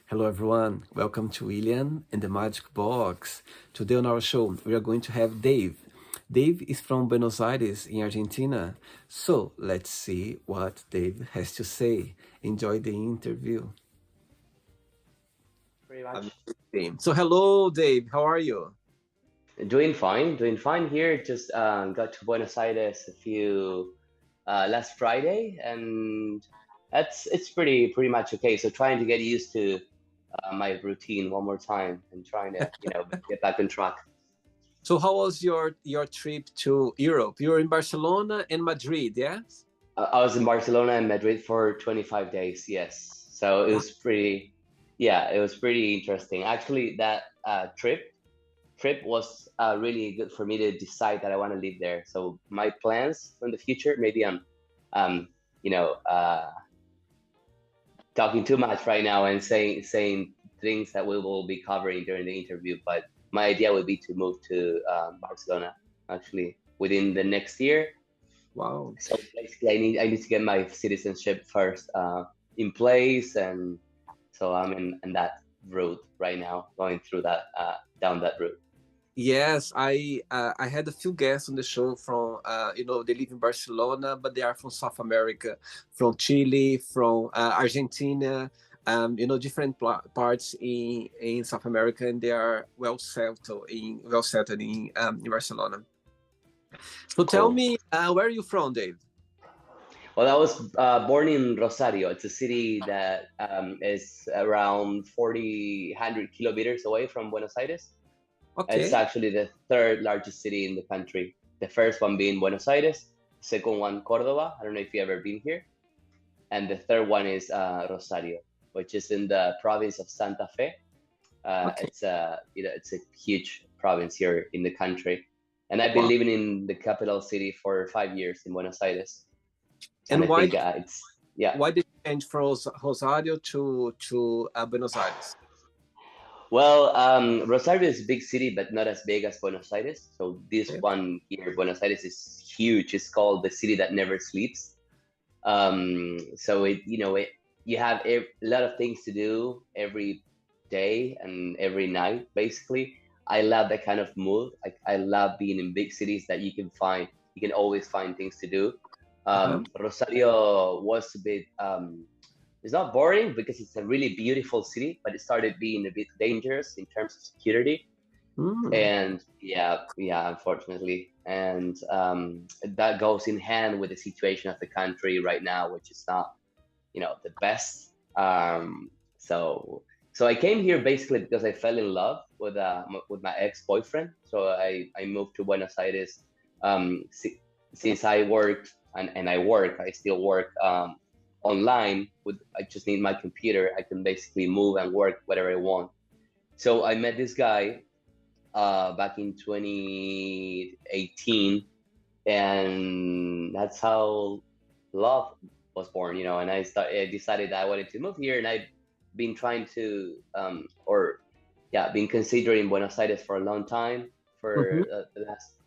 Hello, everyone. Welcome to William and the Magic Box. Today on our show, we are going to have Dave. Dave is from Buenos Aires in Argentina. So let's see what Dave has to say. Enjoy the interview. Pretty much. So, hello, Dave. How are you? Doing fine here. Just got to Buenos Aires a few last Friday, and it's pretty much okay. So trying to get used to my routine one more time and trying to get back on track. So, how was your trip to Europe? You were in Barcelona and Madrid, yes? I was in Barcelona and Madrid for 25 days. Yes, so it Wow. was pretty. Yeah, it was pretty interesting. Actually, that trip was really good for me to decide that I want to live there. So my plans in the future, maybe I'm, um, you know, talking too much right now and saying things that we will be covering during the interview. But my idea would be to move to Barcelona actually within the next year. Wow. So basically, I need to get my citizenship first in place, and so I'm in that route right now, going through that down that route. Yes, I had a few guests on the show from they live in Barcelona, but they are from South America, from Chile, from Argentina, different parts in South America, and they are well settled in Barcelona. So tell Cool. me, where are you from, Dave? Well, I was born in Rosario. It's a city that is around 100 kilometers away from Buenos Aires. It's Okay. actually the third largest city in the country. The first one being Buenos Aires, second one Cordoba. I don't know if you've ever been here, and the third one is Rosario, which is in the province of Santa Fe. Okay. It's a huge province here in the country, and I've been Wow. living in the capital city for 5 years in Buenos Aires, and And I think it's yeah. why did you change from Rosario to Buenos Aires? Well, Rosario is a big city, but not as big as Buenos Aires. So this Okay. one here, Buenos Aires, is huge. It's called the city that never sleeps. So you have a lot of things to do every day and every night, basically. I love that kind of mood. I love being in big cities that you can always find things to do. Uh-huh. Rosario was a bit, it's not boring because it's a really beautiful city, but it started being a bit dangerous in terms of security. Mm. And yeah, unfortunately, and that goes in hand with the situation of the country right now, which is not, the best. So I came here basically because I fell in love with my ex-boyfriend. So I moved to Buenos Aires, since I worked and I still work online. I just need my computer. I can basically move and work whatever I want. So I met this guy back in 2018, and that's how love was born. And I decided that I wanted to move here, and I've been trying to or yeah, been considering Buenos Aires for a long time. For Mhm. the last,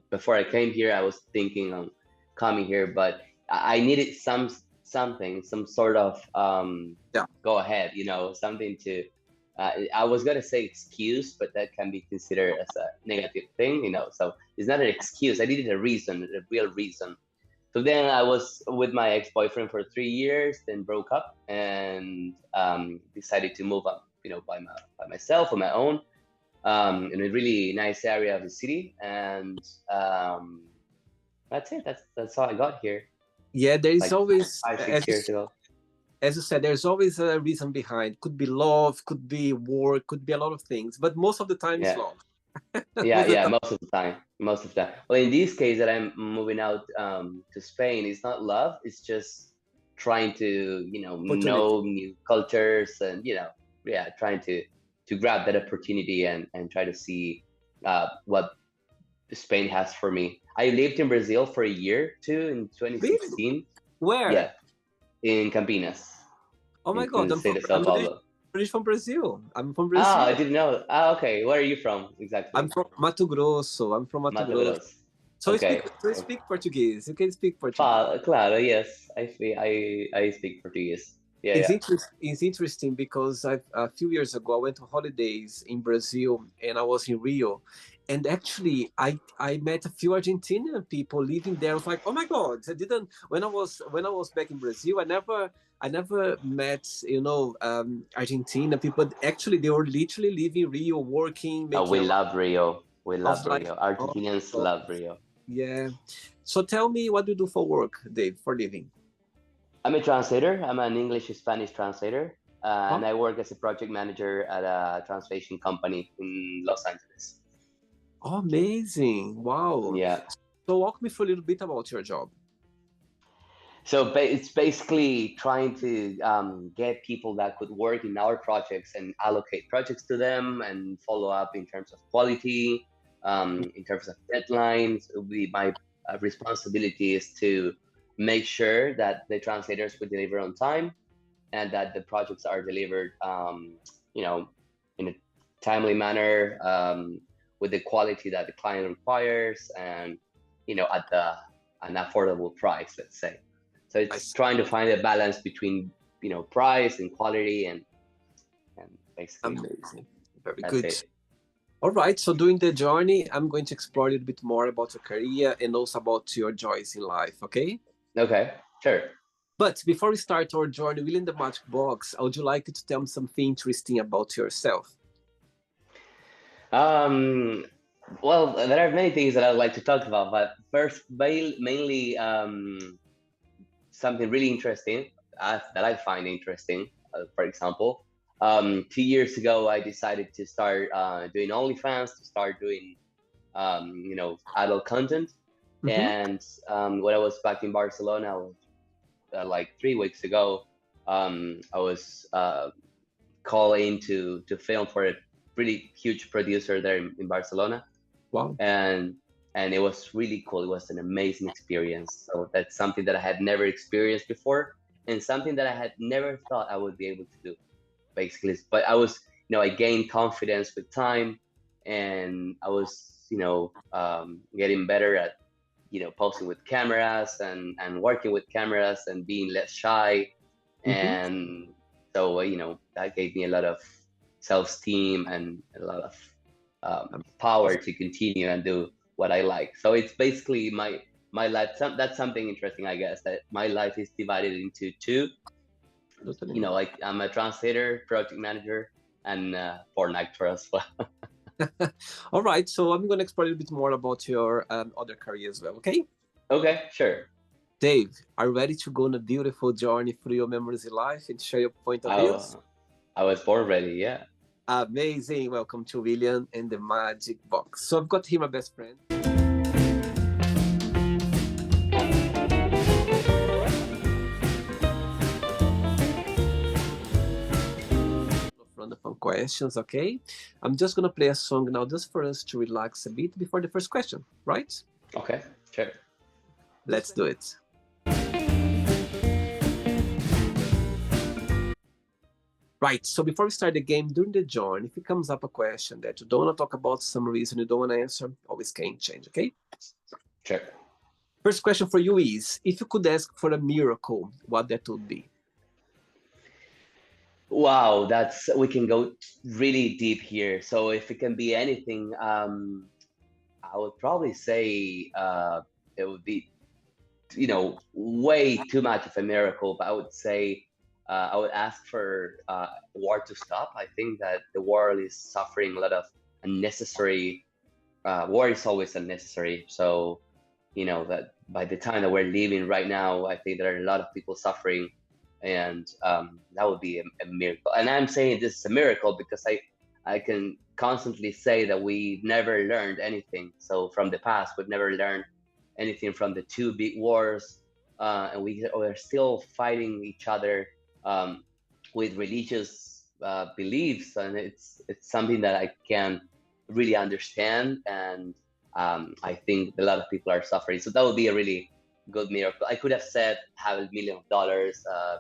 before I came here, I was thinking on coming here, but I needed some sort of Yeah. go ahead, something to. I was gonna say excuse, but that can be considered as a negative thing. So it's not an excuse. I needed a reason, a real reason. So then I was with my ex-boyfriend for 3 years, then broke up and decided to move up, by myself on my own, in a really nice area of the city, and that's it. That's how I got here, Yeah, there is like always, five, 6 years ago. as you said, there's always a reason behind. Could be love, could be work, could be a lot of things, but most of the time it's Yeah, love. yeah, Most of yeah. the time, Most of the time. Well, in this case that I'm moving out to Spain, it's not love. It's just trying to opportunity. know new cultures, and yeah, trying to grab that opportunity and try to see what Spain has for me. I lived in Brazil for a year too in Really? 2016. Where? Yeah, in Campinas, Oh my in God, the state of Sao Paulo. I'm originally from Brazil. I'm from Ah, I Brazil. didn't know. Ah, okay. Where are you from I'm exactly? from Mato Grosso. I'm from Mato Mato Grosso. Grosso. So Okay. you speak Portuguese. You can speak Portuguese. Claro, yes. I speak Portuguese. Yeah, yeah. It's interesting because a few years ago I went to holidays in Brazil and I was in Rio, and actually I met a few Argentinian people living there. I was like, oh my God, I didn't when I was back in Brazil, I never met Argentina people. Actually, they were literally living in Rio, working, Oh, making we a lot love Rio. We of love like, Rio. oh Argentinians God, love Rio. yeah. So tell me, what do you do for work, Dave, for living? I'm a translator. I'm an English to Spanish translator, Oh, and I work as a project manager at a translation company in Los Angeles. oh, amazing! Wow. Yeah. So walk me through a little bit about your job. So it's basically trying to get people that could work in our projects and allocate projects to them and follow up in terms of quality, in terms of deadlines. It will be my responsibility is to make sure that the translators will deliver on time and that the projects are delivered, you know, in a timely manner, with the quality that the client requires, and at an affordable price, let's say. So I it's see. trying to find a balance between price and quality, and basically Amazing. Very that's good. it. All right. So during the journey, I'm going to explore a little bit more about your career and also about your joys in life. Okay. Okay, sure. But before we start our journey within the magic box, would you like to tell me something interesting about yourself? Um, well, there are many things that I'd like to talk about, but first, mainly something really interesting that I find interesting. For example, 2 years ago, I decided to start doing OnlyFans, to start doing adult content. Mm-hmm. And when I was back in Barcelona, like 3 weeks ago, I was called in to film for a pretty huge producer there in Barcelona, Wow. and it was really cool. It was an amazing experience. So that's something that I had never experienced before, and something that I had never thought I would be able to do, basically. But I was, I gained confidence with time, and I was, getting better at, posing with cameras and working with cameras and being less shy. Mm-hmm. And so, that gave me a lot of self-esteem and a lot of power to continue and do what I like. So it's basically my life. That's something interesting, I guess, that my life is divided into two. Totally. Like I'm a translator, project manager, and porn actor as well. All right. So I'm going to explore a little bit more about your other career as well. Okay. Okay, sure. Dave, are you ready to go on a beautiful journey through your memories in life and share your point of views? I, I was born ready. Yeah. Amazing. Welcome to William and the Magic Box. So I've got here my best friend. From the fun questions, okay? I'm just gonna play a song now just for us to relax a bit before the first question, right? Okay, sure. Let's do it. Right, so before we start the game, during the journey, if it comes up a question that you don't want to talk about, some reason you don't want to answer, always can change, okay? Sure. First question for you is, if you could ask for a miracle, what that would be? Wow, we can go really deep here. So if it can be anything, I would probably say it would be, way too much of a miracle. But I would say I would ask for war to stop. I think that the world is suffering a lot of unnecessary. War is always unnecessary. So that by the time that we're living right now, I think there are a lot of people suffering, and that would be a miracle. And I'm saying this is a miracle because I can constantly say that we never learned anything. So from the past, we've never learned anything from the two big wars, and we're still fighting each other with religious beliefs, and it's something that I can really understand, and I think a lot of people are suffering. So that would be a really good miracle. I could have said have $1 million,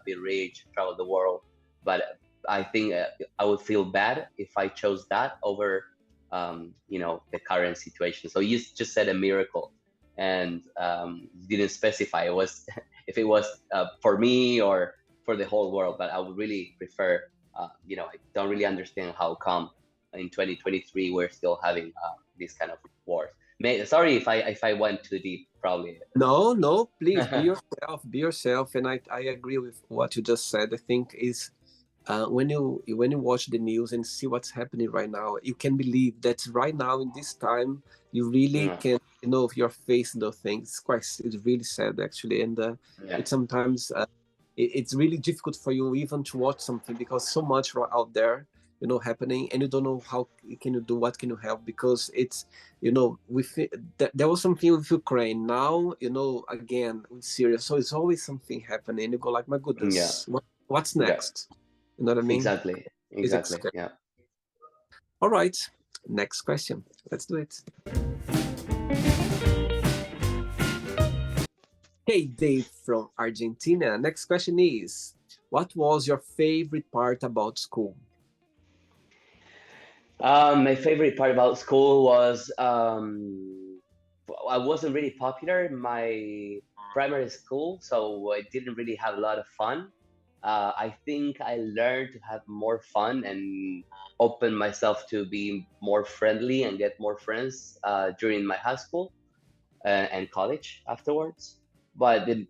be rich, travel the world, but I think I would feel bad if I chose that over the current situation. So you just said a miracle, and didn't specify it was if it was for me or for the whole world, but I would really prefer. I don't really understand how come in 2023 we're still having these kind of wars. Sorry if I went too deep, probably. No, no, please be yourself. And I agree with what you just said. I think is when you watch the news and see what's happening right now, you can believe that right now in this time you really Yeah, can, if you're facing those things. It's really sad actually, and yeah, it's sometimes it's really difficult for you even to watch something because so much out there, happening, and you don't know how can you do, what can you help, because it's, with there was something with Ukraine now, again with Syria, so it's always something happening. You go like, my yeah, goodness, what's yeah. next? You know what I mean? Exactly, It's exactly. scary. Yeah. All right, next question. Let's do it. Hey, Dave from Argentina. Next question is, what was your favorite part about school? My favorite part about school was I wasn't really popular in my primary school, so I didn't really have a lot of fun. I think I learned to have more fun and open myself to be more friendly and get more friends during my high school and college afterwards. But the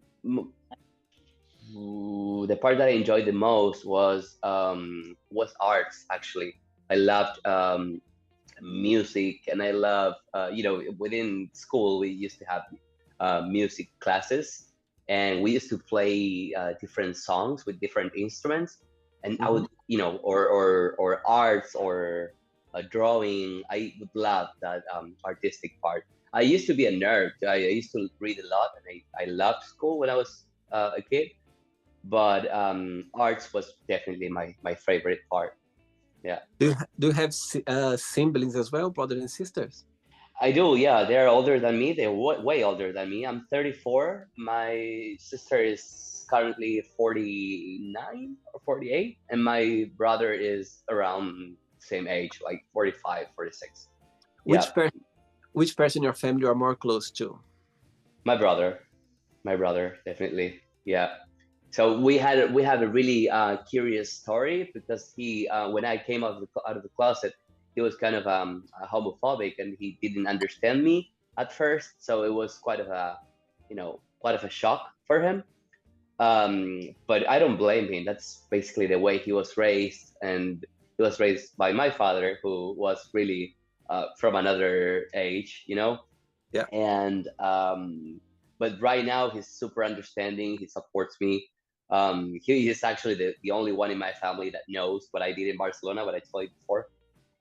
part that I enjoyed the most was arts. Actually, I loved music, and I love within school we used to have music classes, and we used to play different songs with different instruments, and I Mhm. would or arts or drawing. I would love that artistic part. I used to be a nerd. I used to read a lot, and I loved school when I was a kid, but arts was definitely my favorite part. Yeah. Do you have siblings as well, brothers and sisters? I do, yeah. They're older than me. They're way older than me. I'm 34. My sister is currently 49 or 48, and my brother is around same age, like 45, 46. Yeah, Which per which person in your family you are more close to? my brother, my brother, definitely. Yeah. So we have a really curious story because he when I came out of the closet, he was kind of homophobic and he didn't understand me at first. So it was quite of a shock for him. But I don't blame him. That's basically the way he was raised, and he was raised by my father, who was really from another age. Yeah. And but right now he's super understanding. He supports me. He is actually the only one in my family that knows what I did in Barcelona, what I told you before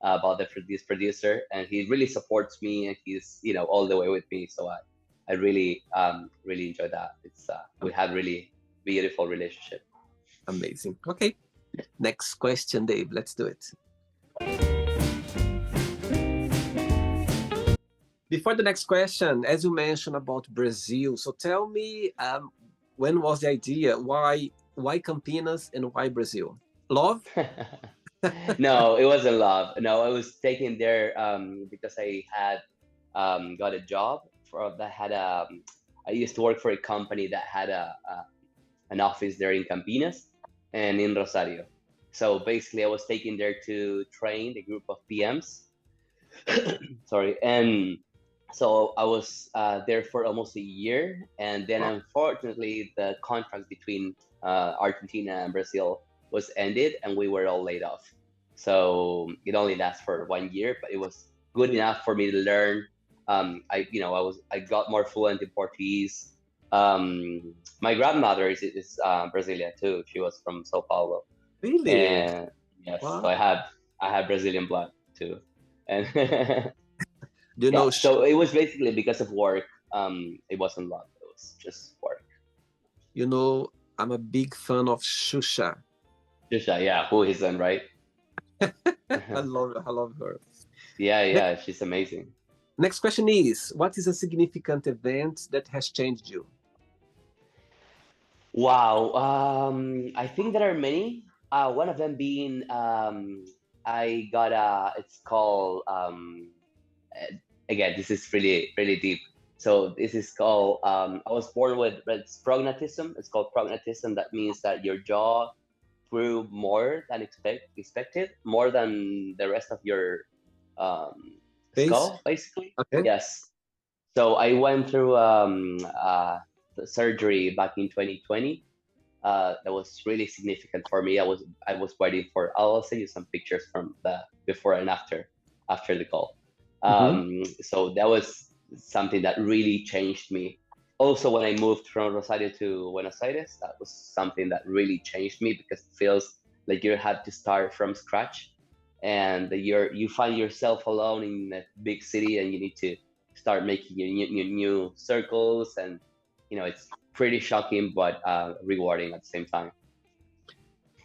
about this producer, and he really supports me, and he's all the way with me. So I really enjoy that. It's we have really beautiful relationship. Amazing. Okay. Next question, Dave. Let's do it. Before the next question, as you mentioned about Brazil, so tell me, when was the idea? Why Campinas and why Brazil? Love? No, it wasn't love. No, I was taken there because I had got a job that had I used to work for a company that had an office there in Campinas and in Rosario. So basically, I was taken there to train a group of PMs. Sorry, and so I was there for almost a year, and then unfortunately, the contract between Argentina and Brazil was ended, and we were all laid off. So it only lasted for 1 year, but it was good enough for me to learn. I got more fluent in Portuguese. My grandmother is Brazilian too. She was from Sao Paulo, Really? and yes, so Wow. I have Brazilian blood too, and Do you yeah. know? So it was basically because of work. It wasn't love. It was just work. You know, I'm a big fan of Shusha. Just yeah, who isn't, right? I love her. Yeah, Next, yeah, she's amazing. next question is, what is a significant event that has changed you? Wow. I think there are many. One of them being I got it's called again. This is really really deep. So this is called, I was born with it's prognatism. It's called prognatism. That means that your jaw grew more than expected, more than the rest of your Face? skull, basically. Okay. Yes. So I went through the surgery back in 2020. That was really significant for me. I was waiting for. I'll send you some pictures from the before and after the call. Mm-hmm. So that was something that really changed me. Also, when I moved from Rosario to Buenos Aires, that was something that really changed me because it feels like you have to start from scratch, and that you find yourself alone in a big city, and you need to start making your new circles, and it's pretty shocking but rewarding at the same time.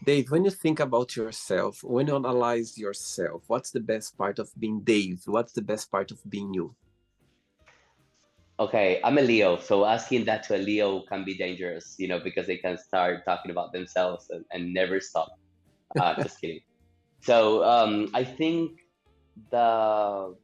Dave, when you think about yourself, when you analyze yourself, what's the best part of being Dave? What's the best part of being you? Okay, I'm a Leo, so asking that to a Leo can be dangerous, because they can start talking about themselves and never stop. Just kidding. So I think the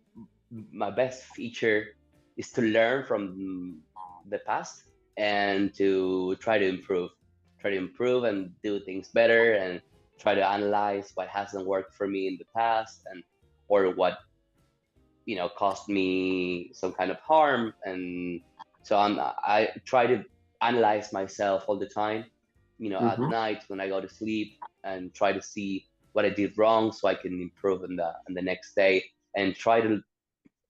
my best feature is to learn from the past and to try to improve and do things better, and try to analyze what hasn't worked for me in the past, and or what caused me some kind of harm. And so I try to analyze myself all the time, at Mm-hmm. night when I go to sleep, and try to see what I did wrong so I can improve in the next day, and try to.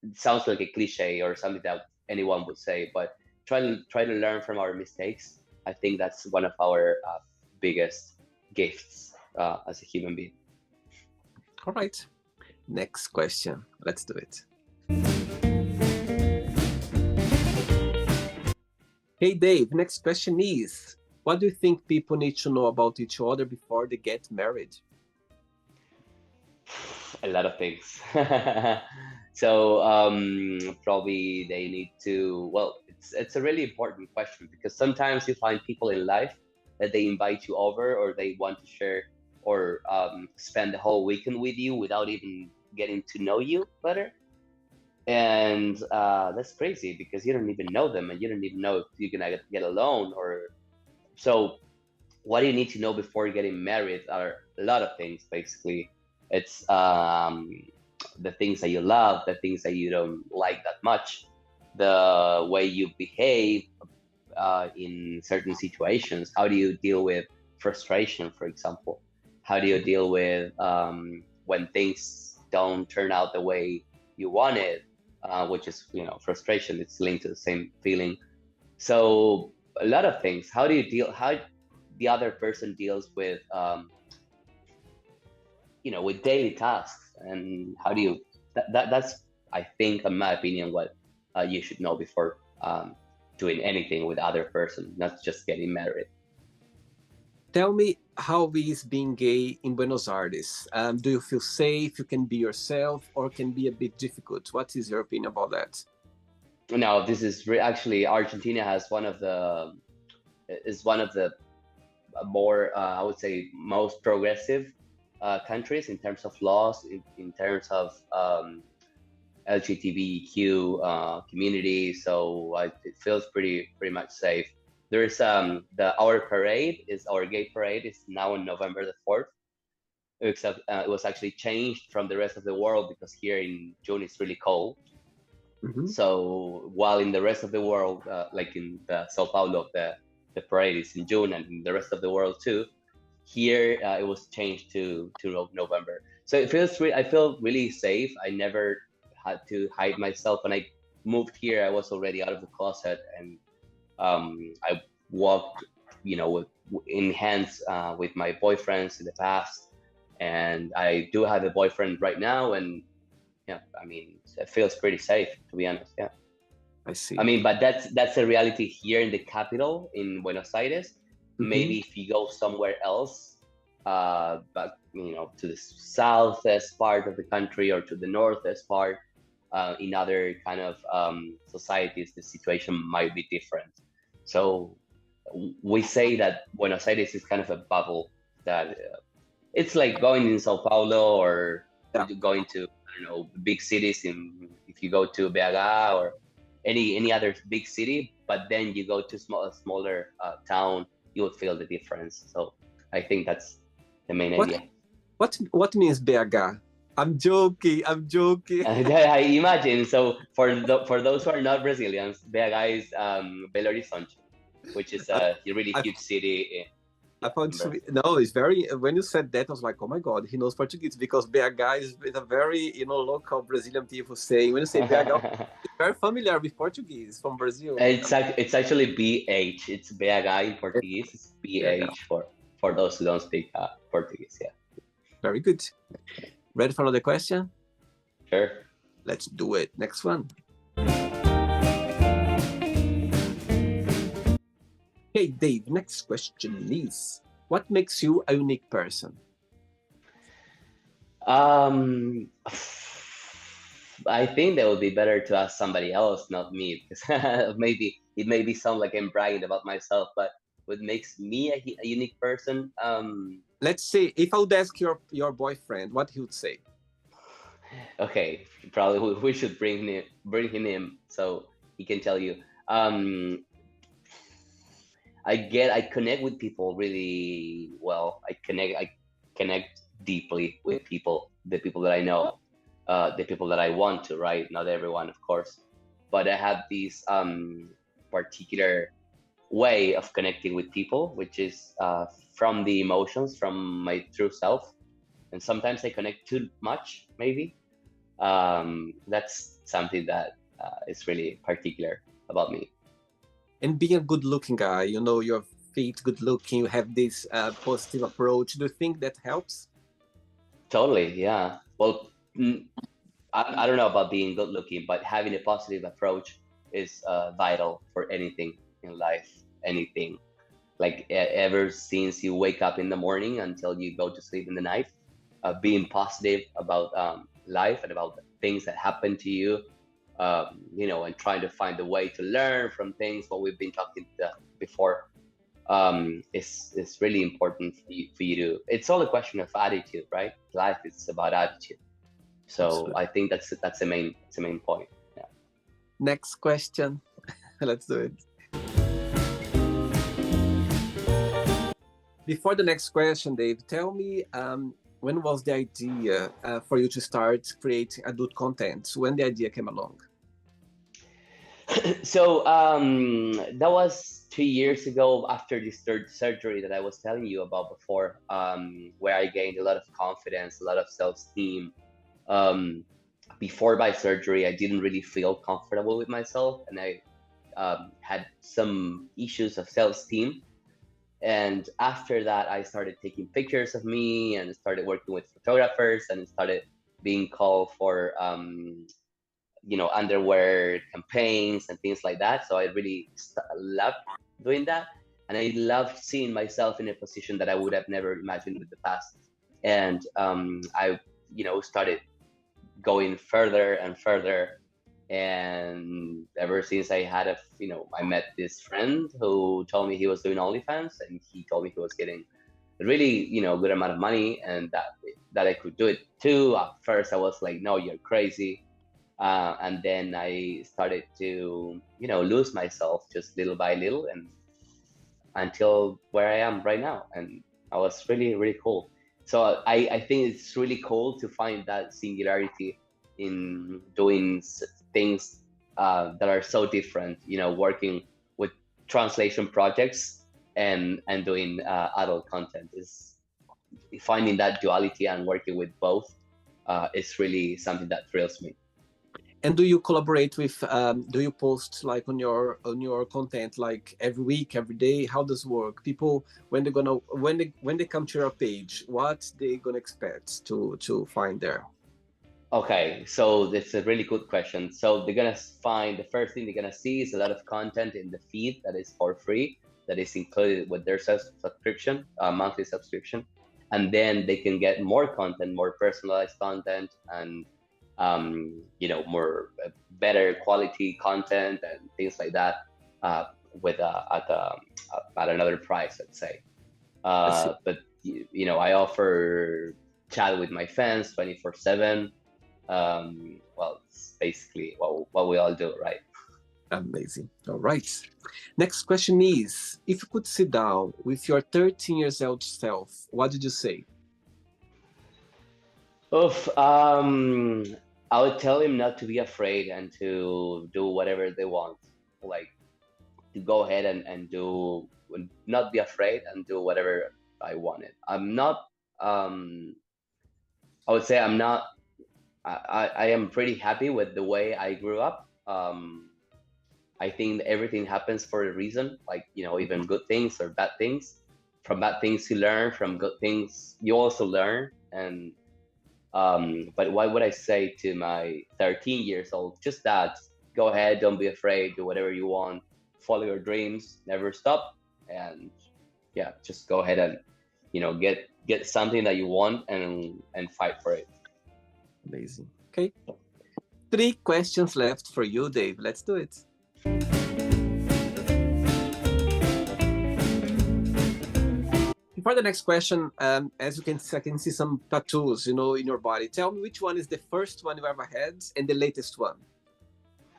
It sounds like a cliche or something that anyone would say, but try to learn from our mistakes. I think that's one of our biggest gifts as a human being. All right. Next question. Let's do it. Hey, Dave, next question is, what do you think people need to know about each other before they get married? A lot of things. So probably they need to. Well, it's a really important question, because sometimes you find people in life that they invite you over, or they want to share, or spend the whole weekend with you without even getting to know you better. And that's crazy, because you don't even know them, and you don't even know if you're gonna get along. Or so what do you need to know before getting married are a lot of things, basically. It's the things that you love, the things that you don't like that much, the way you behave in certain situations. How do you deal with frustration, for example? How do you deal with when things don't turn out the way you wanted, which is, frustration. It's linked to the same feeling. So a lot of things. How the other person deals with with daily tasks, and how do you that's, I think, in my opinion, what you should know before doing anything with other person, not just getting married. Tell me, how is being gay in Buenos Aires? Do you feel safe? You can be yourself, or can be a bit difficult? What is your opinion about that? No, this is actually, Argentina has one of the more, I would say, most progressive countries in terms of laws, in terms of LGBTQ community. So it feels pretty much safe. There's our gay parade is now on November the 4th. Except it was actually changed from the rest of the world, because here in June it's really cold. Mm-hmm. So while in the rest of the world, like in the Sao Paulo, the parade is in June, and in the rest of the world too, here it was changed to November. So I feel really safe. I never had to hide myself. When I moved here, I was already out of the closet, and I walked, in hands with my boyfriends in the past, and I do have a boyfriend right now, and yeah, I mean, it feels pretty safe, to be honest. Yeah. I see. I mean, but that's a reality here in the capital, in Buenos Aires. Mm-hmm. Maybe if you go somewhere else, but to the southwest part of the country, or to the northwest part, in other kind of societies, the situation might be different. So we say that Buenos Aires is kind of a bubble, that it's like going in Sao Paulo, or Yeah. going to, big cities. If you go to BH, or any other big city, but then you go to a smaller town, you would feel the difference. So I think that's the main What idea. what means BH? I'm joking. I'm joking. I imagine. So for those who are not Brazilians, BH is Belo Horizonte, which is I, a really I huge city. I Yeah, found in Brazil. no, it's very. When you said that, I was like, oh my god, he knows Portuguese because BH is a very local Brazilian people saying. When you say BH, it's very familiar with Portuguese from Brazil. It's actually BH. It's BH in Portuguese. It's Yeah, BH for those who don't speak Portuguese. Yeah. very good. Ready for another question? Sure. Let's do it. Next one. Hey, Dave, next question is, what makes you a unique person? I think that would be better to ask somebody else, not me, because maybe it may be sound like I'm bragging about myself, but what makes me a unique person? Let's say, if I would ask your boyfriend, what he would say? Okay, probably we should bring him in so he can tell you. I connect with people really well. I connect deeply with people, the people that I know, the people that I want to, right? Not everyone, of course, but I have this particular way of connecting with people, which is from the emotions, from my true self, and sometimes I connect too much, maybe. That's something that is really particular about me. And being a good-looking guy, you're fit, good-looking, you have this positive approach. Do you think that helps? Totally, yeah. Well, I don't know about being good looking, but having a positive approach is vital for anything in life. Anything. Like ever since you wake up in the morning until you go to sleep in the night, being positive about life and about the things that happen to you, and trying to find a way to learn from things, what we've been talking before, is really important for you to. It's all a question of attitude, right? Life is about attitude. So Absolutely. I think that's the main point. Yeah. Next question. Let's do it. Before the next question, Dave, tell me when was the idea for you to start creating adult content? When the idea came along? So that was 2 years ago after this third surgery that I was telling you about before, where I gained a lot of confidence, a lot of self-esteem. Before my surgery, I didn't really feel comfortable with myself, and I had some issues of self-esteem. And after that, I started taking pictures of me and started working with photographers and started being called for underwear campaigns and things like that. So I really loved doing that, and I loved seeing myself in a position that I would have never imagined in the past. And I started going further and further, and ever since I met this friend who told me he was doing OnlyFans, and he told me he was getting a really good amount of money, and that I could do it too. At first I was like, no, you're crazy. And then I started to lose myself just little by little, and until where I am right now. And I was really, really cool. So I think it's really cool to find that singularity in doing things that are so different, working with translation projects and doing adult content. Is finding that duality and working with both is really something that thrills me. And do you collaborate with? Do you post like on your content like every week, every day? How does it work? People when they come to your page, what they gonna expect to find there? Okay, so that's a really good question. So they're gonna find the first thing they're gonna see is a lot of content in the feed that is for free, that is included with their subscription, monthly subscription, and then they can get more content, more personalized content, and more better quality content and things like that, with at another price, let's say. But I offer chat with my fans 24/7. Well, it's basically what we all do, right? Amazing. All right. Next question is, if you could sit down with your 13 years old self, what did you say? Oof. I would tell him not to be afraid and to do whatever they want. Like to go ahead and do, not be afraid and do whatever I wanted. I'm not. I would say I'm not. I am pretty happy with the way I grew up. I think that everything happens for a reason. Like even good things or bad things. From bad things you learn. From good things you also learn. And but what would I say to my 13 years old? Just that, go ahead, don't be afraid, do whatever you want, follow your dreams, never stop, and yeah, just go ahead and get something that you want and fight for it. Amazing. Okay. 3 questions left for you, Dave. Let's do it. Before the next question, as you can see, I can see some tattoos, in your body. Tell me which one is the first one you ever had and the latest one.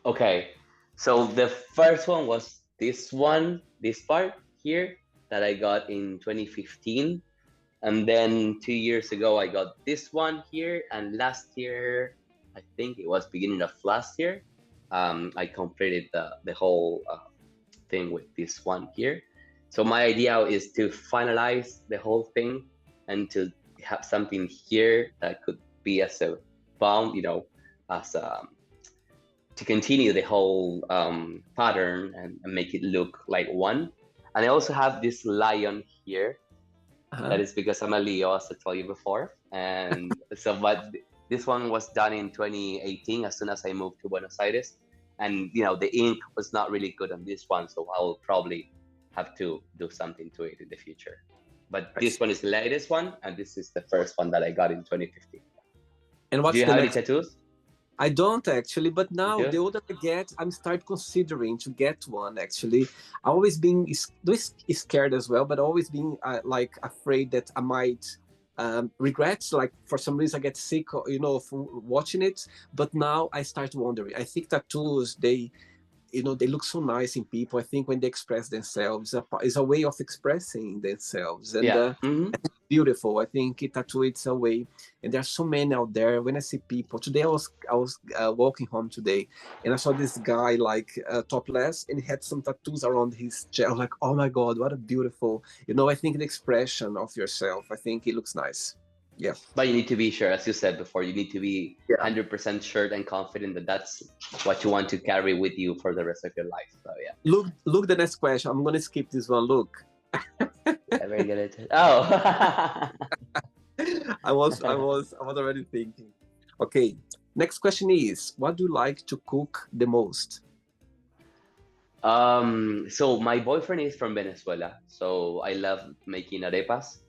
Okay, so the first one was this one, this part here that I got in 2015. And then 2 years ago, I got this one here. And last year, I think it was beginning of last year, I completed the whole thing with this one here. So my idea is to finalize the whole thing and to have something here that could be as a bound, as to continue the whole pattern and make it look like one. And I also have this lion here. That is because I'm a Leo, as I told you before. And so, but this one was done in 2018 as soon as I moved to Buenos Aires. And, the ink was not really good on this one. So I will probably have to do something to it in the future. But this one is the latest one. And this is the first one that I got in 2015. And what's Do you the have next? any tattoos? I don't actually, but now You the do? older I get, I'm start considering to get one. Actually, I always been scared as well, but always being like afraid that I might regret. Like for some reason, I get sick, from watching it. But now I start wondering. I think tattoos they look so nice in people. I think when they express themselves, it's a way of expressing themselves, and Yeah. Mm-hmm. beautiful. I think tattoo it's a way, and there are so many out there. When I see people today, I was walking home today, and I saw this guy like topless, and he had some tattoos around his chest. I was like, oh my god, what a beautiful. I think the expression of yourself. I think it looks nice. Yeah. But you need to be sure, as you said before, you need to be Yeah. 100% sure and confident that that's what you want to carry with you for the rest of your life. So yeah. Look, the next question. I'm gonna skip this one. Look. Yeah, very good. Oh. I was already thinking. Okay. Next question is, what do you like to cook the most? So my boyfriend is from Venezuela, so I love making arepas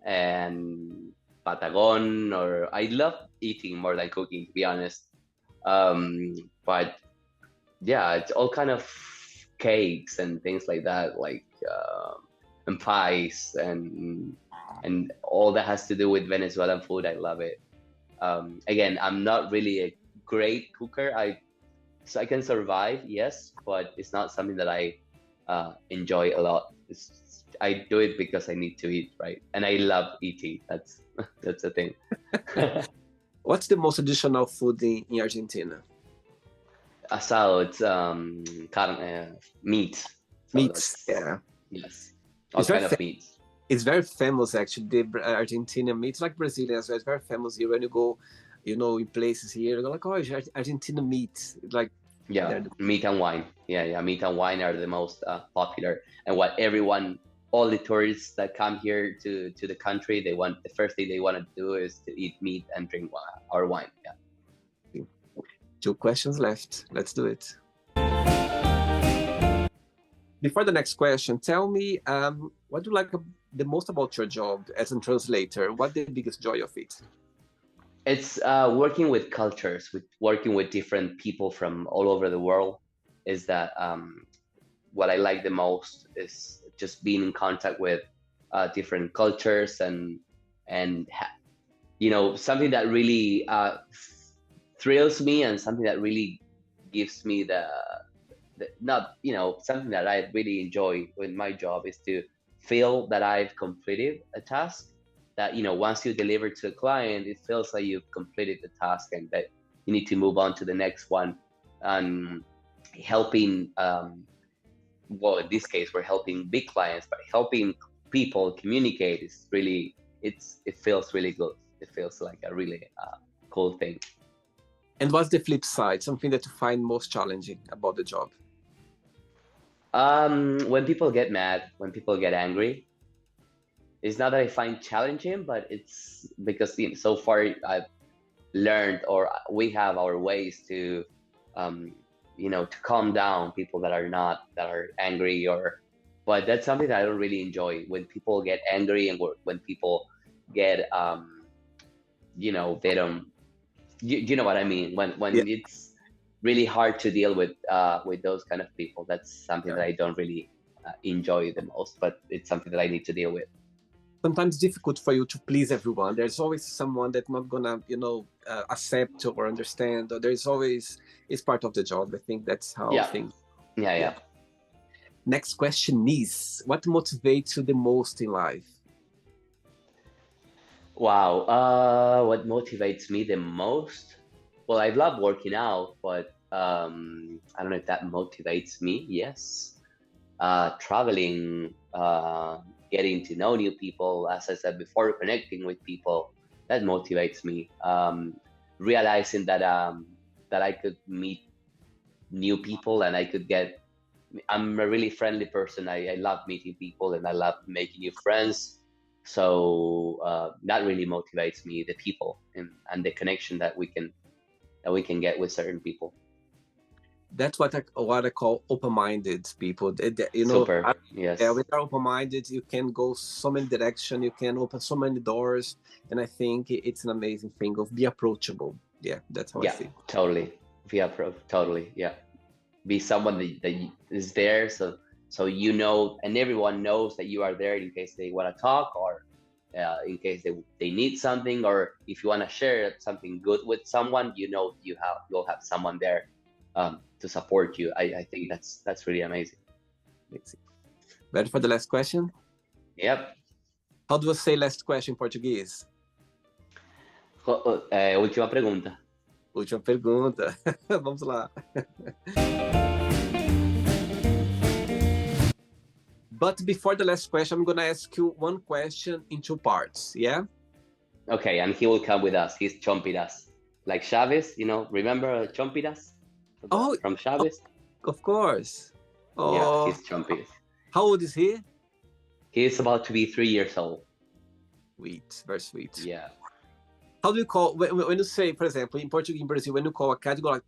and patagon, or I love eating more than cooking, to be honest. But yeah, it's all kind of cakes and things like that, like and pies and all that has to do with Venezuelan food. I love it. Again, I'm not really a great cooker. So I can survive, yes, but it's not something that I enjoy a lot. I do it because I need to eat, right? And I love eating. That's the thing. What's the most traditional food in Argentina? Asado, it's meat. So Meats. Yeah. Yes, all It's very kind of meats. it's very famous actually. The Argentinian meat, like Brazilian as well. It's very famous here when you go, in places here. You go like, oh, it's Argentina meat. Like, Yeah, meat and wine. Yeah, meat and wine are the most popular, and what all the tourists that come here to the country, the first thing they want to do is to eat meat and drink our wine. Yeah. 2 questions left. Let's do it. Before the next question, tell me, what do you like the most about your job as a translator? What the biggest joy of it? It's working with cultures, working with different people from all over the world. Is that what I like the most is just being in contact with different cultures and something that really thrills me and something that really gives me not, something that I really enjoy in my job is to feel that I've completed a task. That, once you deliver to a client, it feels like you've completed the task and that you need to move on to the next one. And helping, well, in this case, we're helping big clients, but helping people communicate is really, it feels really good. It feels like a really cool thing. And what's the flip side? Something that you find most challenging about the job? When people get mad, when people get angry, it's not that I find challenging, but it's because so far I've learned, or we have our ways to, to calm down people that are angry, but that's something that I don't really enjoy, when people get angry and when people get, they don't, you know what I mean? When Yeah. it's really hard to deal with those kind of people. That's something that I don't really enjoy the most, but it's something that I need to deal with. Sometimes difficult for you to please everyone. There's always someone that's not gonna, accept or understand. Or there's always, it's part of the job. I think that's how things. Yeah. Next question is, what motivates you the most in life? Wow. What motivates me the most? Well, I love working out, but I don't know if that motivates me. Yes. Traveling, getting to know new people, as I said before, connecting with people, that motivates me. Realizing that I could meet new people and I'm a really friendly person. I love meeting people and I love making new friends. So that really motivates me, the people and the connection that we can get with certain people. That's what I call open-minded people. Super. Yes. When you're open-minded, you can go so many directions, you can open so many doors, and I think it's an amazing thing of be approachable. Yeah, that's how I see. Totally. Totally. Yeah. Be someone that is there, so and everyone knows that you are there in case they want to talk, or in case they need something, or if you want to share something good with someone, you'll have someone there to support you. I think that's really amazing. Ready for the last question? Yep. How do you say last question in Portuguese? Última pergunta. Última pergunta. Vamos lá. But before the last question, I'm going to ask you one question in two parts, yeah? Okay, and he will come with us. He's Chompiras. Like Chavez, remember Chompiras? From Chavez? Of course. Yeah, he's Chompiras. How old is he? He is about to be 3 years old. Sweet, very sweet. Yeah. How do you call, when you say, for example, in Portuguese, in Brazil, when you call a cat, you go like,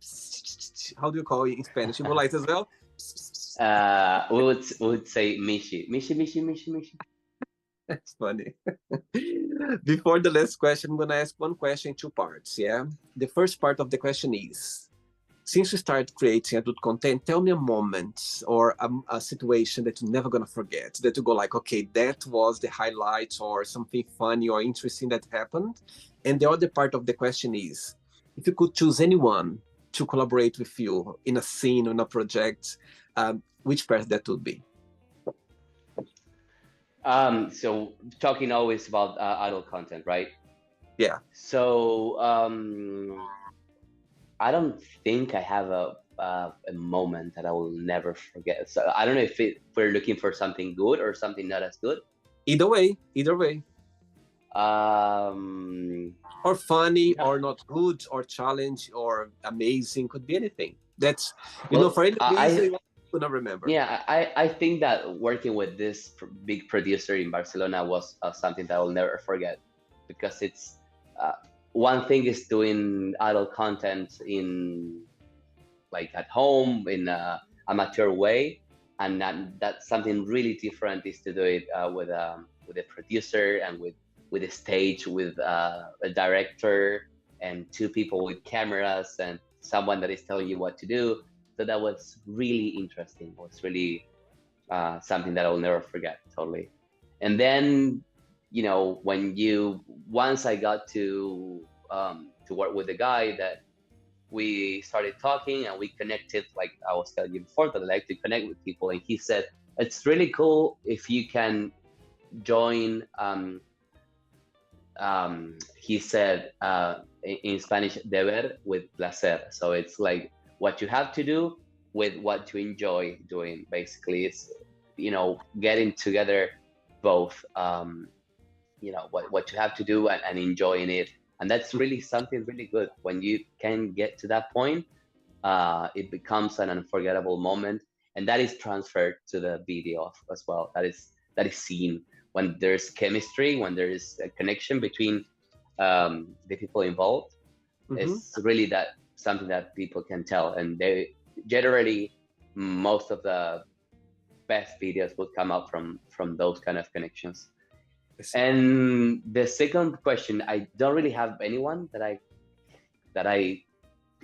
how do you call it in Spanish? You go like as well? We would say Mishi. Mishi. That's funny. Before the last question, I'm going to ask one question in two parts, yeah? The first part of the question is, since you started creating adult content, tell me a moment or a situation that you're never going to forget, that you go like, okay, that was the highlight or something funny or interesting that happened. And the other part of the question is, if you could choose anyone to collaborate with you in a scene or in a project, which person that would be? So talking always about adult content, right? Yeah. So I don't think I have a moment that I will never forget. So I don't know if we're looking for something good or something not as good. Either way. Or funny, or not good, or challenge, or amazing, could be anything. That's, for any reason you could not remember. Yeah, I think that working with this big producer in Barcelona was something that I will never forget, because it's one thing is doing adult content in like at home in a amateur way, and that's something really different is to do it with a producer and with a stage, with a director and two people with cameras and someone that is telling you what to do. So that was really interesting. It was really something that I will never forget, totally. And then, once I got to work with a guy that we started talking and we connected. Like I was telling you before, that I like to connect with people, and he said it's really cool if you can join. He said in Spanish, deber with placer. So it's like what you have to do with what you enjoy doing. Basically, it's getting together both. What you have to do and enjoying it, and that's really something really good. When you can get to that point, it becomes an unforgettable moment, and that is transferred to the video as well. That is seen when there's chemistry, when there is a connection between the people involved. It's really that something that people can tell, and they generally, most of the best videos would come out from those kind of connections. And the second question, I don't really have anyone that I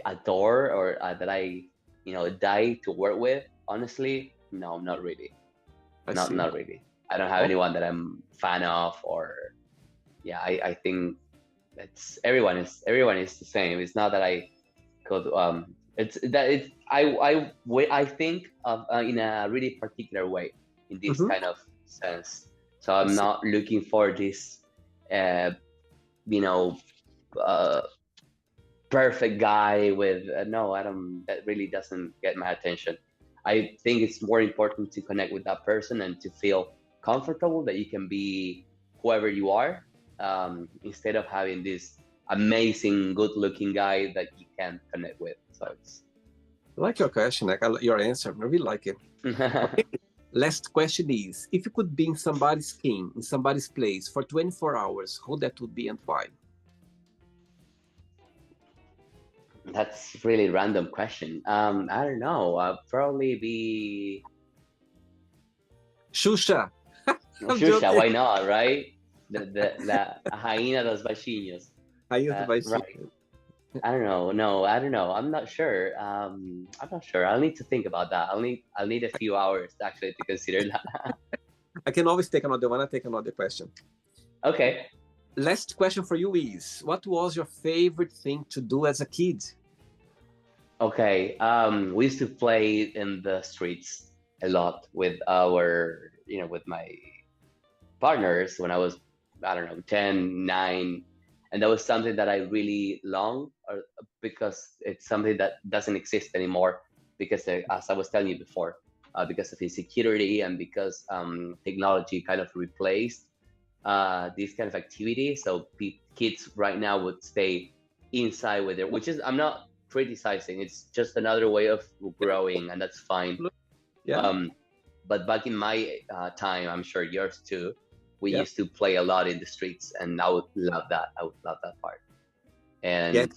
adore or that I die to work with. Honestly, no, not really. Not really. I don't have anyone that I'm fan of, or I think everyone is the same. It's not that I could it's that it's I think of in a really particular way, in this kind of sense. So I'm not looking for this perfect guy with no, I don't. That really doesn't get my attention. I think it's more important to connect with that person and to feel comfortable that you can be whoever you are, instead of having this amazing, good-looking guy that you can't connect with. So it's. I like your question. I like your answer. I really like it. Okay. Last question is: if you could be in somebody's skin, in somebody's place for 24 hours, who that would be and why? That's a really random question. I don't know. I'll probably be Xuxa. Xuxa. Why not, right? La Rainha dos Baixinhos. Right. I don't know. No, I don't know. I'm not sure. I'm not sure. I'll need to think about that. I'll need a few hours actually to consider that. I can always take another one. I'll take another question. Okay. Last question for you is: what was your favorite thing to do as a kid? Okay. We used to play in the streets a lot with with my partners when I was, I don't know, 10, 9. And that was something that I really long, because it's something that doesn't exist anymore, because as I was telling you before, because of insecurity and because technology kind of replaced this kind of activity. So kids right now would stay inside with it, which is, I'm not criticizing, it's just another way of growing, and that's fine. Yeah. But back in my time, I'm sure yours too, we used to play a lot in the streets, and I would love that. I would love that part. And it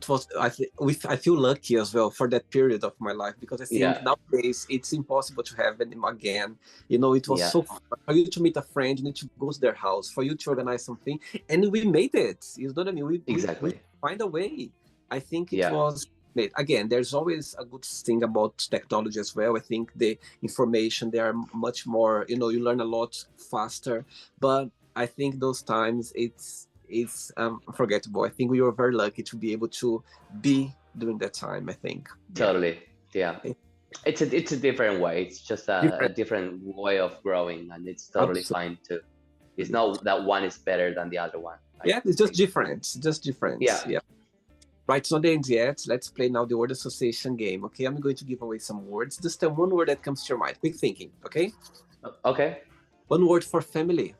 was. I feel lucky as well for that period of my life, because I think nowadays it's impossible to have them again. It was so fun for you to meet a friend, you need to go to their house, for you to organize something, and we made it. You know what I mean? We find a way. I think it was. Again, there's always a good thing about technology as well. I think the information, they are much more, you learn a lot faster. But I think those times it's unforgettable. I think we were very lucky to be able to be during that time, I think. Totally. Yeah. It's a different way. It's just a different way of growing, and it's totally fine too. It's not that one is better than the other one. It's just different. Yeah. Right, it's not the end yet. Let's play now the word association game. Okay, I'm going to give away some words. Just one word that comes to your mind. Quick thinking, okay? Okay. One word for family.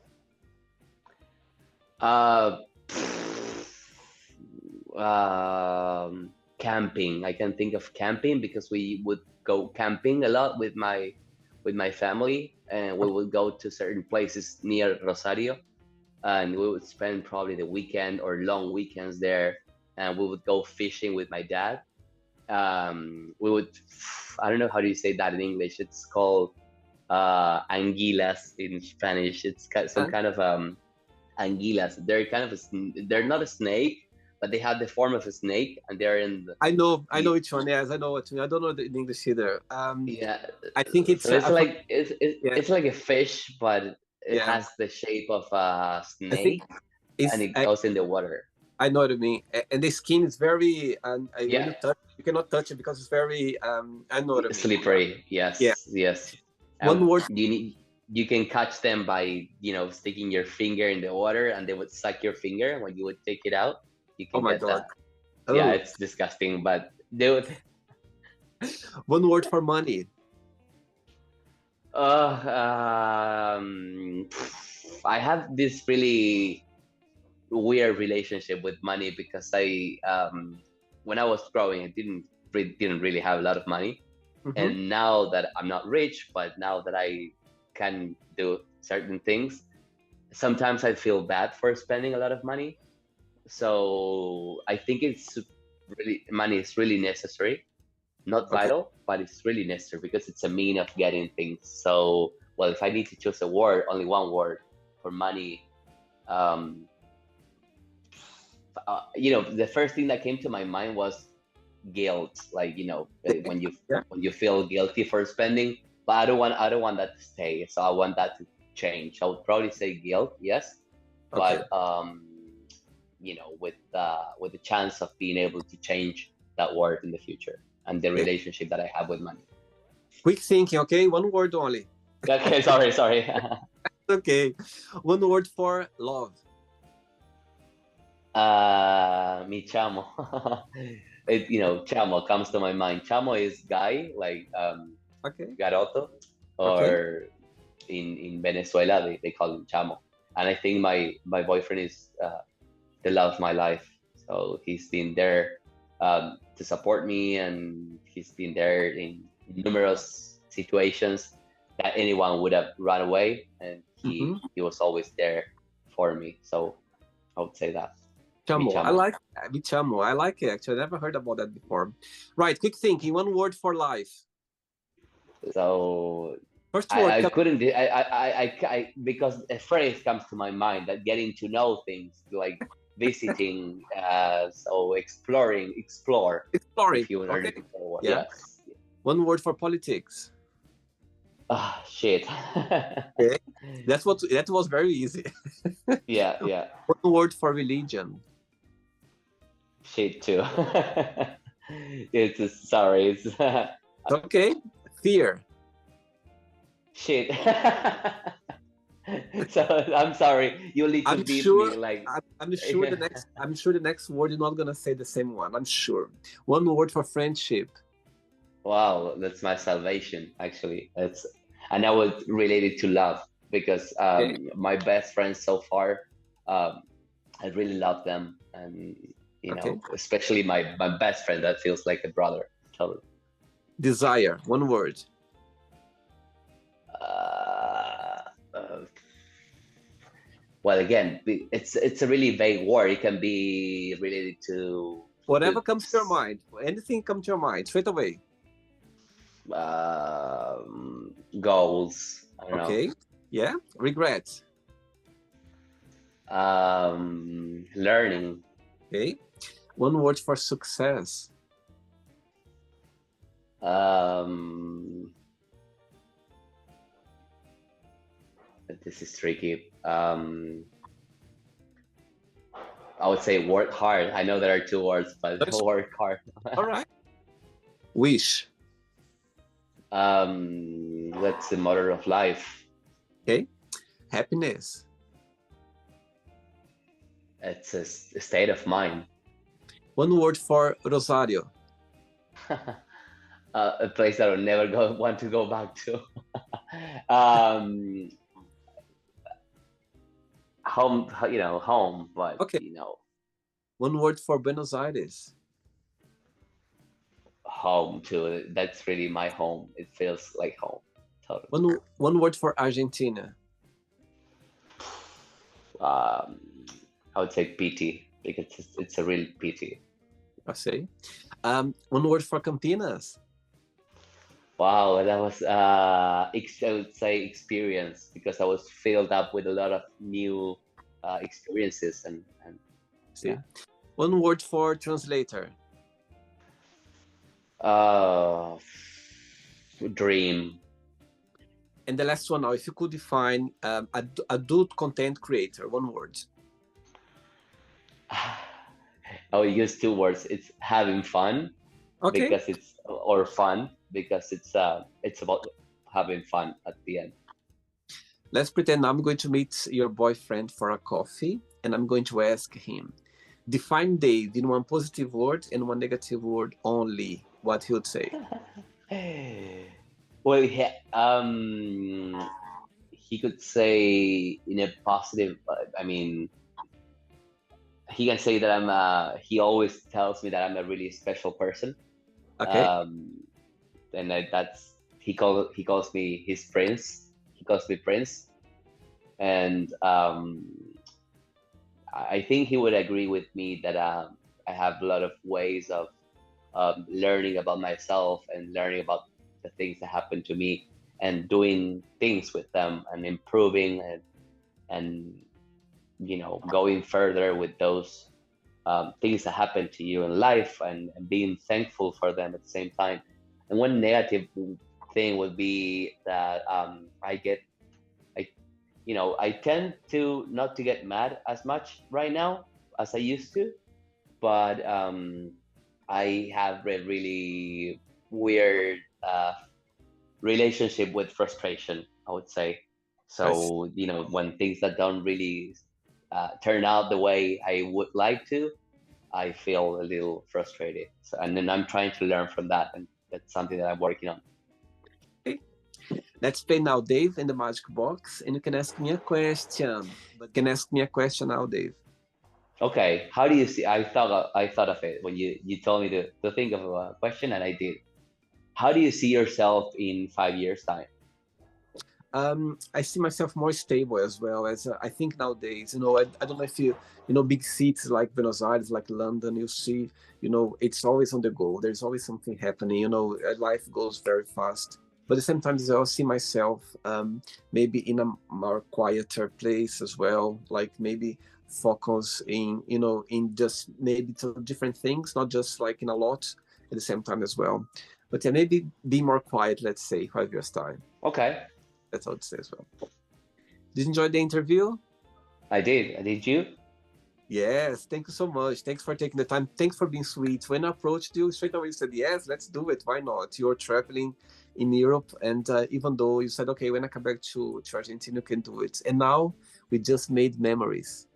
Camping. I can think of camping because we would go camping a lot with my family, and we would go to certain places near Rosario, and we would spend probably the weekend or long weekends there. And we would go fishing with my dad. We would, I don't know how do you say that in English. It's called anguilas in Spanish. It's some kind of anguilas. They're they're not a snake, but they have the form of a snake, and they're in. I know which one. Yes, I know what you mean. I don't know the English either. I think it's. So it's like a fish, but it has the shape of a snake, and it goes in the water. I know what you mean. And the skin is very, when Yeah, you touch, you cannot touch it because it's very, I know what I mean. slippery. Yeah. Yes, yes. One word. You can catch them by sticking your finger in the water, and they would suck your finger when you would take it out. You Oh can my get God. that. Yeah, Oh, it's disgusting, but they would. one word for money. I have this really weird relationship with money because when I was growing, I didn't really have a lot of money, and now that I'm not rich, but now that I can do certain things, sometimes I feel bad for spending a lot of money. So I think money is really necessary, not Okay. vital, but it's really necessary because it's a mean of getting things. So, well, if I need to choose a word, only one word for money, um, the first thing that came to my mind was guilt. Like, when you Yeah. when you feel guilty for spending, but I don't want that to stay. So I want that to change. I would probably say guilt, yes, Okay. but with the chance of being able to change that word in the future and the Okay. relationship that I have with money. Quick thinking. Okay. One word only. Okay, sorry. Okay. One word for love. Mi chamo. Chamo comes to my mind. Chamo is guy, like Okay. garoto, Okay. or in Venezuela they call him chamo. And I think my boyfriend is the love of my life. So he's been there to support me, and he's been there in numerous situations that anyone would have run away, and he was always there for me. So I would say that. Mi Chamo. I chamo. like Chamo. I like it. Actually, I never heard about that before. Right. Quick thinking. One word for life. So First word. I couldn't because a phrase comes to my mind, that getting to know things, like visiting, so explore Exploring. if you are Okay. looking for a word. Yeah. Yes. One word for politics. Ah, shit. Okay. That was very easy. Yeah. One word for religion. Shit too. Sorry. It's Okay. Fear. shit. So I'm sorry. You need to I'm beat me. sure. Like, I'm sure the next. I'm sure the next word you're not gonna say the same one. I'm sure. One word for friendship. wow, that's my salvation. Actually, and I would relate it to love because Okay. my best friends so far, I really love them, and Okay. especially my best friend that feels like a brother. Totally. Desire. One word. Uh, uh, well, again, it's a really vague word. It can be related to Whatever comes to your mind. Anything comes to your mind straight away. goals. I don't Okay. Yeah. Regrets. know. Learning. Okay. One word for success. This is tricky. I would say work hard. I know there are two words, but work hard. All right. Wish. That's the mother of life. Okay. Happiness. It's a state of mind. One word for Rosario. A place that I would never want to go back to. Home, home, but Okay. One word for Buenos Aires. home too. That's really my home. It feels like home. Totally. One word for Argentina. I would say pity, because it's a real pity. I say. One word for Campinas. Wow, that was I would say experience, because I was filled up with a lot of new experiences and See. yeah. One word for translator. Dream. And the last one now, if you could define adult content creator, one word. I will use two words. It's having fun Okay. because or fun because it's about having fun at the end. Let's pretend I'm going to meet your boyfriend for a coffee, and I'm going to ask him, define Dave in one positive word and one negative word only. What he would say. Well, he could say in a positive. I mean, he can say that I'm. He always tells me that I'm a really special person. Okay. And that's he calls me his prince. He calls me prince, and I think he would agree with me that I have a lot of ways of learning about myself and learning about the things that happen to me and doing things with them and improving and going further with those things that happen to you in life and being thankful for them at the same time. And one negative thing would be that I tend to not to get mad as much right now as I used to, but I have a really weird relationship with frustration, I would say. So, when things that don't really turn out the way I would like to, I feel a little frustrated. So, and then I'm trying to learn from that, and that's something that I'm working on. Okay. Let's play now, Dave, in the magic box, and you can ask me a question. But you can ask me a question now, Dave. Okay, how do you see? I thought of it when you told me to think of a question, and I did. How do you see yourself in 5 years' time? I see myself more stable as well. As I think nowadays, I don't know if big cities like Buenos Aires, like London, you see, it's always on the go. There's always something happening. Life goes very fast. But at the same time, I see myself maybe in a more quieter place as well. Like maybe focus in just maybe to different things, not just like in a lot at the same time as well. But yeah, maybe be more quiet. Let's say 5 years time. Okay. That's how it says. Well, did you enjoy the interview? I did. Did you? Yes. Thank you so much. Thanks for taking the time. Thanks for being sweet. When I approached you, straight away you said, yes, let's do it. Why not? You're traveling in Europe. And even though you said, okay, when I come back to Argentina, you can do it. And now we just made memories.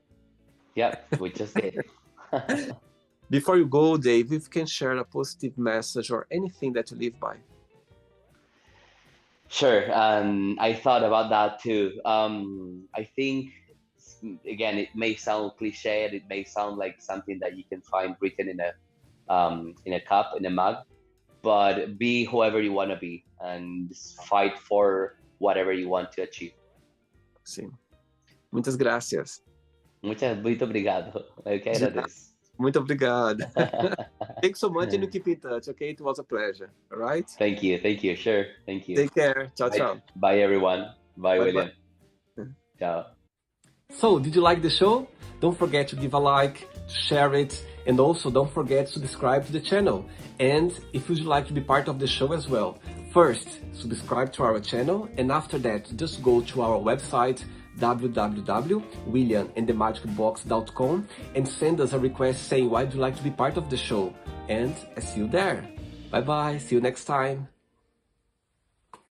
Yep, we just did. Before you go, Dave, if you can share a positive message or anything that you live by. Sure. I thought about that too. I think, again, it may sound cliched. It may sound like something that you can find written in a cup, in a mug, but be whoever you want to be and fight for whatever you want to achieve. Sim. Muitas gracias. Muito obrigado. Eu que agradeço. Muito obrigado. Thanks so much and you keep in touch, okay? It was a pleasure, all right? Thank you. Sure. Thank you. Take care. Ciao, ciao. Bye, everyone. Bye, William. Bye. Ciao. So, did you like the show? Don't forget to give a like, share it, and also don't forget to subscribe to the channel. And if you'd like to be part of the show as well, first, subscribe to our channel, and after that, just go to our website, www.williamandthemagicbox.com, and send us a request saying why would you like to be part of the show. And I see you there. Bye bye, see you next time.